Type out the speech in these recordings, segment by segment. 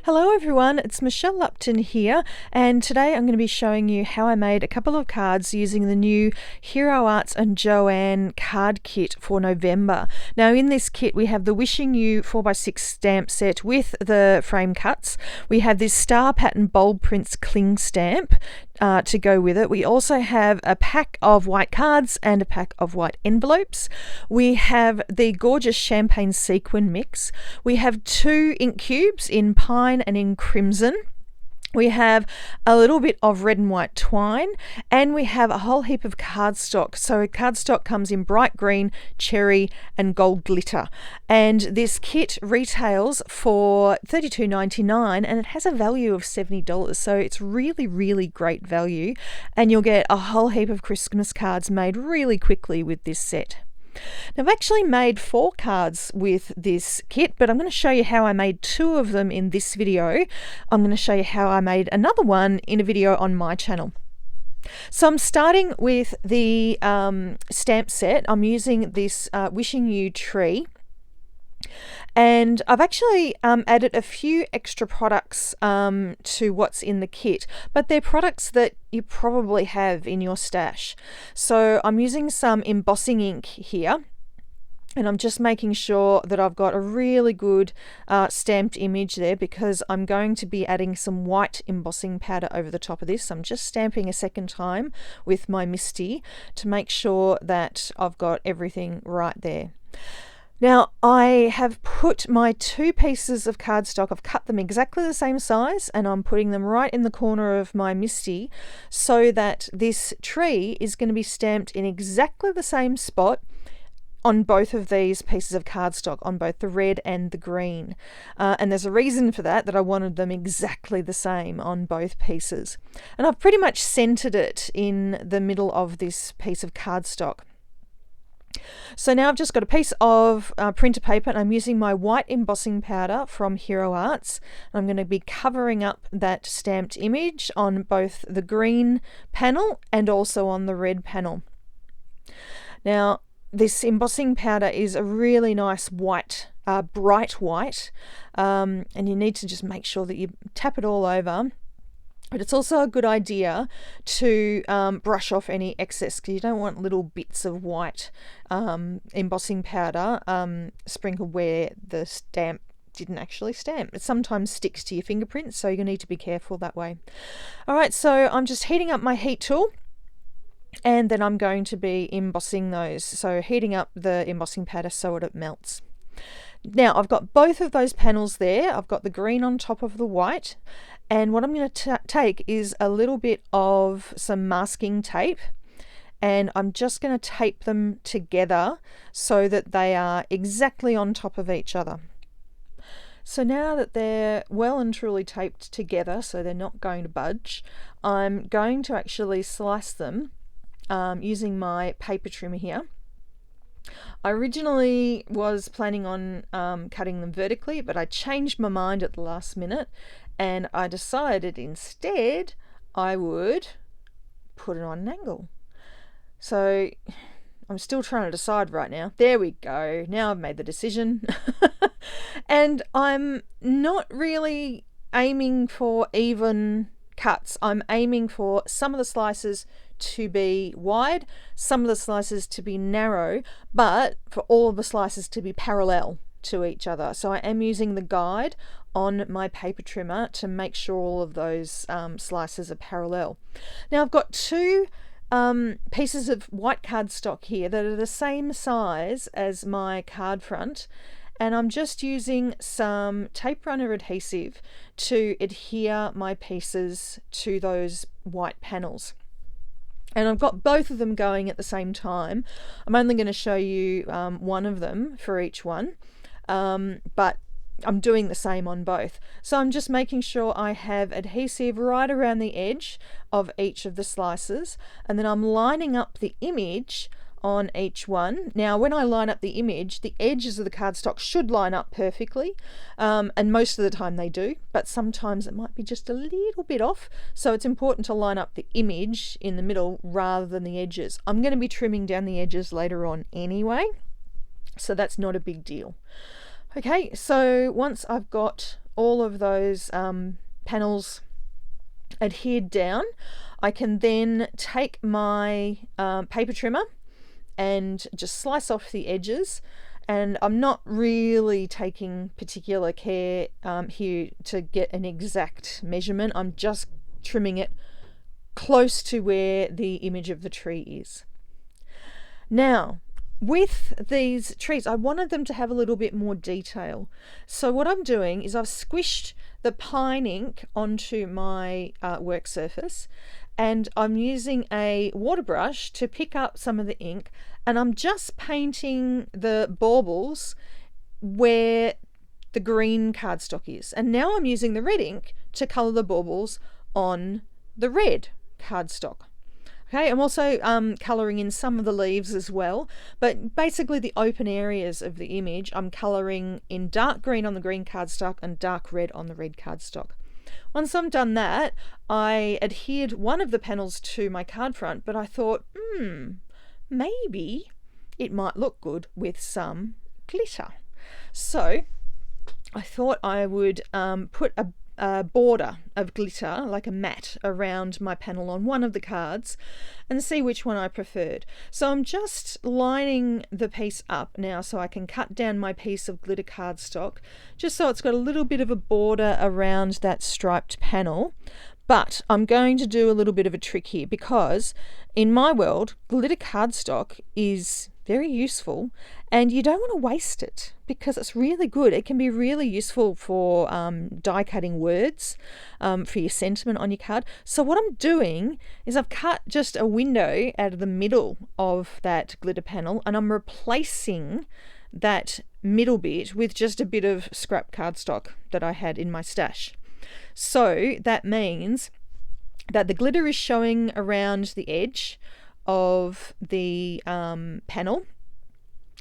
Hello everyone, it's Michelle Lupton here, and today I'm going to be showing you how I made a couple of cards using the new Hero Arts and JOANN card kit for November. Now in this kit we have the Wishing You 4x6 stamp set with the frame cuts. We have this star pattern bold prints cling stamp to go with it. We also have a pack of white cards and a pack of white envelopes. We have the gorgeous champagne sequin mix. We have 2 ink cubes in pine and in crimson. We have a little bit of red and white twine, and we have a whole heap of cardstock. So cardstock comes in bright green, cherry and gold glitter. And this kit retails for $32.99 and it has a value of $70. So it's really, really great value. And you'll get a whole heap of Christmas cards made really quickly with this set. Now, I've actually made 4 cards with this kit, but I'm going to show you how I made 2 of them in this video. I'm going to show you how I made another one in a video on my channel. So I'm starting with the stamp set. I'm using this Wishing You tree. And I've actually added a few extra products to what's in the kit, but they're products that you probably have in your stash. So I'm using some embossing ink here, and I'm just making sure that I've got a really good stamped image there, because I'm going to be adding some white embossing powder over the top of this. I'm just stamping a second time with my MISTI to make sure that I've got everything right there. Now I have put my 2 pieces of cardstock, I've cut them exactly the same size, and I'm putting them right in the corner of my MISTI so that this tree is going to be stamped in exactly the same spot on both of these pieces of cardstock, on both the red and the green. And there's a reason for that I wanted them exactly the same on both pieces. And I've pretty much centered it in the middle of this piece of cardstock. So now I've just got a piece of printer paper, and I'm using my white embossing powder from Hero Arts. I'm going to be covering up that stamped image on both the green panel and also on the red panel. Now this embossing powder is a really nice white, bright white, and you need to just make sure that you tap it all over. But it's also a good idea to brush off any excess, because you don't want little bits of white embossing powder sprinkled where the stamp didn't actually stamp. It sometimes sticks to your fingerprints, so you need to be careful that way. Alright, so I'm just heating up my heat tool, and then I'm going to be embossing those. So heating up the embossing powder so it melts. Now I've got both of those panels there. I've got the green on top of the white, and what I'm going to take is a little bit of some masking tape, and I'm just going to tape them together so that they are exactly on top of each other. So now that they're well and truly taped together, so they're not going to budge, I'm going to actually slice them using my paper trimmer here. I originally was planning on cutting them vertically, but I changed my mind at the last minute, and I decided instead I would put it on an angle. So I'm still trying to decide right now. There we go. Now I've made the decision. And I'm not really aiming for even cuts. I'm aiming for some of the slices to be wide, some of the slices to be narrow, but for all of the slices to be parallel to each other. So I am using the guide on my paper trimmer to make sure all of those slices are parallel. Now I've got 2 pieces of white cardstock here that are the same size as my card front, and I'm just using some tape runner adhesive to adhere my pieces to those white panels. And I've got both of them going at the same time. I'm only going to show you one of them for each one, but I'm doing the same on both. So I'm just making sure I have adhesive right around the edge of each of the slices, and then I'm lining up the image on each one. Now when I line up the image, the edges of the cardstock should line up perfectly, and most of the time they do, but sometimes it might be just a little bit off, so it's important to line up the image in the middle rather than the edges. I'm going to be trimming down the edges later on anyway, so that's not a big deal. Okay, so once I've got all of those panels adhered down, I can then take my paper trimmer and just slice off the edges. And I'm not really taking particular care here to get an exact measurement. I'm just trimming it close to where the image of the tree is. Now, with these trees, I wanted them to have a little bit more detail. So what I'm doing is I've squished the pine ink onto my work surface, and I'm using a water brush to pick up some of the ink, and I'm just painting the baubles where the green cardstock is. And now I'm using the red ink to colour the baubles on the red cardstock. Okay, I'm also colouring in some of the leaves as well, but basically the open areas of the image I'm colouring in dark green on the green cardstock and dark red on the red cardstock. Once I've done that, I adhered one of the panels to my card front, but I thought, maybe it might look good with some glitter. So I thought I would put a border of glitter, like a mat, around my panel on one of the cards and see which one I preferred. So I'm just lining the piece up now so I can cut down my piece of glitter cardstock, just so it's got a little bit of a border around that striped panel. But I'm going to do a little bit of a trick here, because in my world, glitter cardstock is very useful and you don't want to waste it because it's really good. It can be really useful for die cutting words, for your sentiment on your card. So what I'm doing is I've cut just a window out of the middle of that glitter panel, and I'm replacing that middle bit with just a bit of scrap cardstock that I had in my stash. So that means that the glitter is showing around the edge of the panel.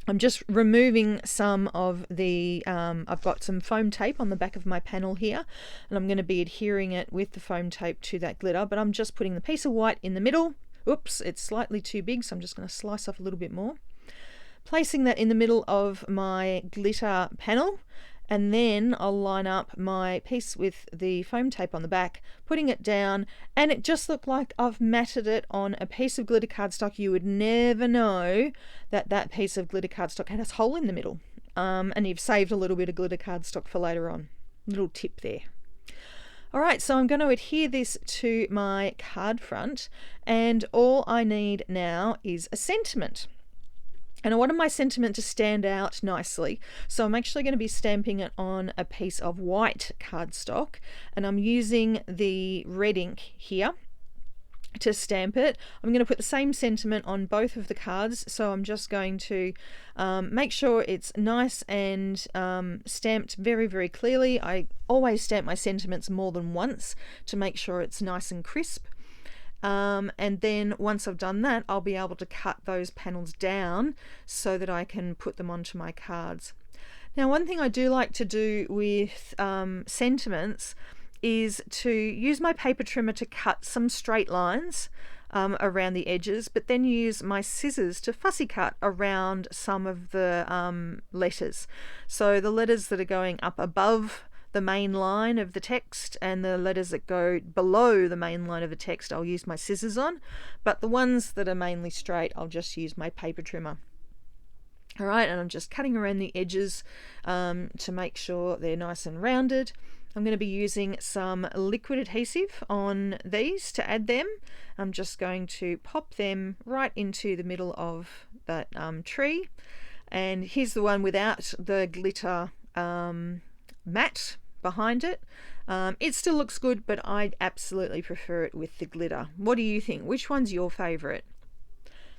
I'm just removing some of the, I've got some foam tape on the back of my panel here, and I'm going to be adhering it with the foam tape to that glitter, but I'm just putting the piece of white in the middle. Oops, it's slightly too big, so I'm just going to slice off a little bit more. Placing that in the middle of my glitter panel, and then I'll line up my piece with the foam tape on the back, putting it down, and it just looked like I've matted it on a piece of glitter cardstock. You would never know that that piece of glitter cardstock had a hole in the middle, and you've saved a little bit of glitter cardstock for later on. Little tip there. Alright, so I'm going to adhere this to my card front, and all I need now is a sentiment. And I wanted my sentiment to stand out nicely, so I'm actually going to be stamping it on a piece of white cardstock, and I'm using the red ink here to stamp it. I'm going to put the same sentiment on both of the cards, so I'm just going to make sure it's nice and stamped very, very clearly. I always stamp my sentiments more than once to make sure it's nice and crisp. And then once I've done that, I'll be able to cut those panels down so that I can put them onto my cards. Now, one thing I do like to do with sentiments is to use my paper trimmer to cut some straight lines around the edges, but then use my scissors to fussy cut around some of the letters. So the letters that are going up above the main line of the text and the letters that go below the main line of the text I'll use my scissors on, but the ones that are mainly straight I'll just use my paper trimmer. Alright, and I'm just cutting around the edges to make sure they're nice and rounded. I'm going to be using some liquid adhesive on these to add them. I'm just going to pop them right into the middle of that tree, and here's the one without the glitter mat behind it. It still looks good, but I absolutely prefer it with the glitter. What do you think? Which one's your favorite?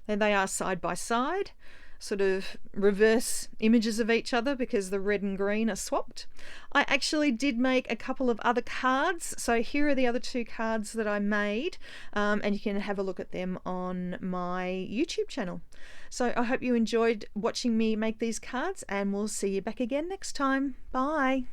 There they are side by side, sort of reverse images of each other because the red and green are swapped. I actually did make a couple of other cards, so here are the other two cards that I made, and you can have a look at them on my YouTube channel. So I hope you enjoyed watching me make these cards, and we'll see you back again next time. Bye.